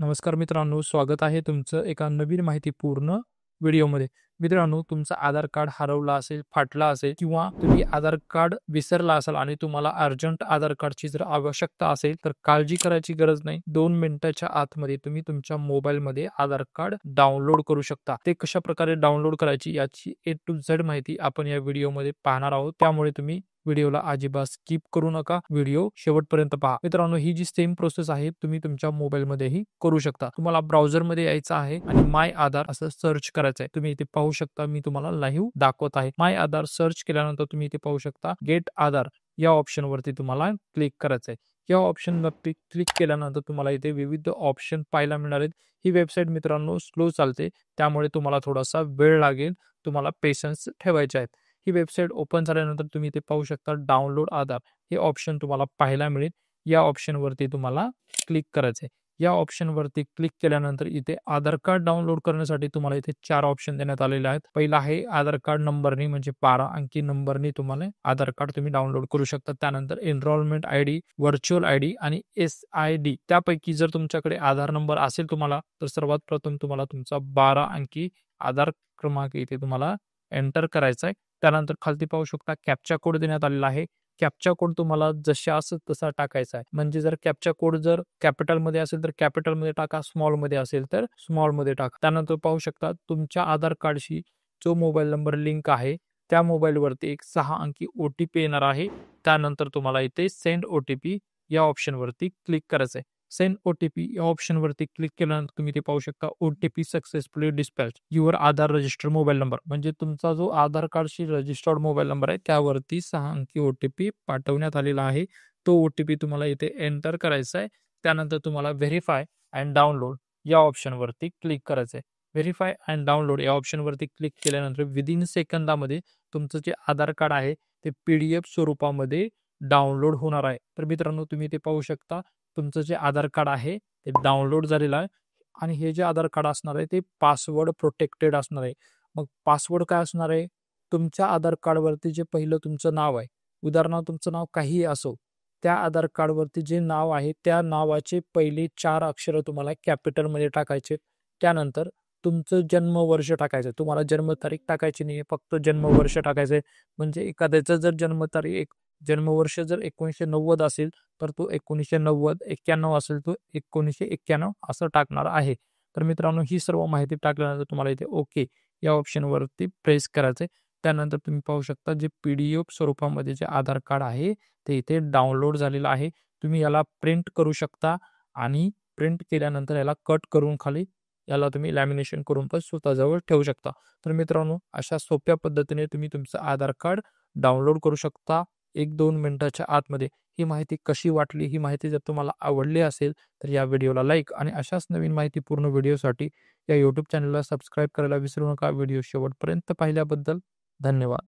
नमस्कार मित्रांनो, स्वागत आहे तुमचं एका नवीन माहितीपूर्ण व्हिडिओमध्ये. मित्रांनो, तुमचं आधार कार्ड हरवलं असेल, फाटलं असेल किंवा तुम्ही आधार कार्ड विसरला असाल आणि तुम्हाला अर्जंट आधार कार्डची जर आवश्यकता असेल, तर काळजी करायची गरज नाही. 2 मिनिटाच्या आतमध्ये तुम्ही तुमच्या मोबाईलमध्ये आधार कार्ड डाउनलोड करू शकता. ते कशाप्रकारे डाउनलोड करायची याची A to Z माहिती आपण या व्हिडिओमध्ये पाहणार आहोत. त्यामुळे तुम्ही व्हिडिओला अजिबात स्किप करू नका. व्हिडिओ शेवटपर्यंत पहा. मित्रांनो, ही जी सेम प्रोसेस आहे तुम्ही तुमच्या मोबाईलमध्येही करू शकता. तुम्हाला ब्राउझरमध्ये यायचं आहे आणि माय आधार असं सर्च करायचं आहे. तुम्ही इथे पाहू शकता, मी तुम्हाला लाईव्ह दाखवत आहे. माय आधार सर्च केल्यानंतर तुम्ही इथे पाहू शकता गेट आधार या ऑप्शनवरती तुम्हाला क्लिक करायचं आहे. या ऑप्शनवरती क्लिक केल्यानंतर तुम्हाला इथे विविध ऑप्शन पाहायला मिळणार आहेत. ही वेबसाईट मित्रांनो स्लो चालते, त्यामुळे तुम्हाला थोडासा वेळ लागेल. तुम्हाला पेशन्स ठेवायचे आहेत. ही वेबसाईट ओपन झाल्यानंतर तुम्ही इथे पाहू शकता डाउनलोड आधार हे ऑप्शन तुम्हाला पाहायला मिळेल. या ऑप्शनवरती तुम्हाला क्लिक करायचं आहे. या ऑप्शनवरती क्लिक केल्यानंतर इथे आधार कार्ड डाउनलोड करण्यासाठी तुम्हाला इथे 4 ऑप्शन देण्यात आलेले आहेत. पहिला आहे आधार कार्ड नंबरनी म्हणजे 12 अंकी नंबरनी तुम्हाला आधार कार्ड तुम्ही डाउनलोड करू शकता. त्यानंतर एनरोलमेंट आयडी, व्हर्च्युअल आयडी आणि SID त्यापैकी जर तुमच्याकडे आधार नंबर असेल तुम्हाला, तर सर्वात प्रथम तुम्हाला तुमचा 12 अंकी आधार क्रमांक इथे तुम्हाला एंटर करायचा आहे. त्यानंतर खालती पाहू शकता कॅप्चा कोड देण्यात आलेला आहे. कॅप्चा कोड तुम्हाला जशास तसा टाकायचा आहे. म्हणजे जर कॅप्चा कोड जर कॅपिटलमध्ये असेल तर कॅपिटलमध्ये टाका, स्मॉलमध्ये असेल तर स्मॉलमध्ये टाका. त्यानंतर पाहू शकता तुमच्या आधार कार्डशी जो मोबाईल नंबर लिंक आहे त्या मोबाईलवरती एक 6 अंकी OTP येणार आहे. त्यानंतर तुम्हाला इथे सेंड OTP या ऑप्शनवरती क्लिक करायचं आहे. सेंड OTP या ऑप्शनवरती क्लिक केल्यानंतर तुम्ही ते पाहू शकता OTP successfully dispatch your Aadhaar register mobile number म्हणजे तुमचा जो आधार कार्डशी रजिस्टर्ड मोबाईल नंबर आहे त्यावरती 6 अंकी OTP पाठवण्यात आलेला आहे. तो OTP तुम्हाला इथे एंटर करायचा आहे. त्यानंतर तुम्हाला व्हेरीफाय अँड डाउनलोड या ऑप्शनवरती क्लिक करायचं आहे. व्हेरीफाय अँड डाउनलोड या ऑप्शनवरती क्लिक केल्यानंतर विदिन सेकंदामध्ये तुमचं जे आधार कार्ड आहे ते PDF स्वरूपामध्ये डाउनलोड होणार आहे. तर मित्रांनो, तुम्ही ते पाहू शकता तुमचं जे आधार कार्ड आहे ते डाउनलोड झालेलं आहे आणि हे जे आधार कार्ड असणार आहे ते पासवर्ड प्रोटेक्टेड असणार आहे. मग पासवर्ड काय असणार आहे? तुमच्या आधार कार्डवरती जे पहिलं तुमचं नाव आहे, उदाहरणार्थ तुमचं नाव काहीही असो, त्या आधार कार्डवरती जे नाव आहे त्या नावाचे पहिले 4 अक्षरं तुम्हाला कॅपिटलमध्ये टाकायचे. त्यानंतर तुमचं जन्मवर्ष टाकायचं. तुम्हाला जन्मतारीख टाकायची नाही, फक्त जन्मवर्ष टाकायचं आहे. म्हणजे एखाद्याचं जर जन्मवर्ष जर 1990 असेल तर तो 1990, 91 असेल तो 1991 असं टाकणार आहे. तर मित्रांनो, ही सर्व माहिती टाकल्यानंतर तुम्हाला इथे ओके या ऑप्शनवरती प्रेस करायचं आहे. त्यानंतर तुम्ही पाहू शकता जे PDF स्वरूपामध्ये जे आधार कार्ड आहे ते इथे डाउनलोड झालेलं आहे. तुम्ही याला प्रिंट करू शकता आणि प्रिंट केल्यानंतर याला कट करून खाली याला तुम्ही लॅमिनेशन करून पण स्वतःजवळ ठेवू शकता. तर मित्रांनो, अशा सोप्या पद्धतीने तुम्ही तुमचं आधार कार्ड डाउनलोड करू शकता 1-2 मिनिटाच्या आतमध्ये. ही माहिती कशी वाटली? ही माहिती जर तुम्हाला आवडली असेल तर या व्हिडिओला लाईक आणि अशाच नवीन माहितीपूर्ण व्हिडिओसाठी या YouTube चॅनलला सबस्क्राईब करायला विसरू नका. व्हिडिओ शेवटपर्यंत पाहिल्याबद्दल धन्यवाद.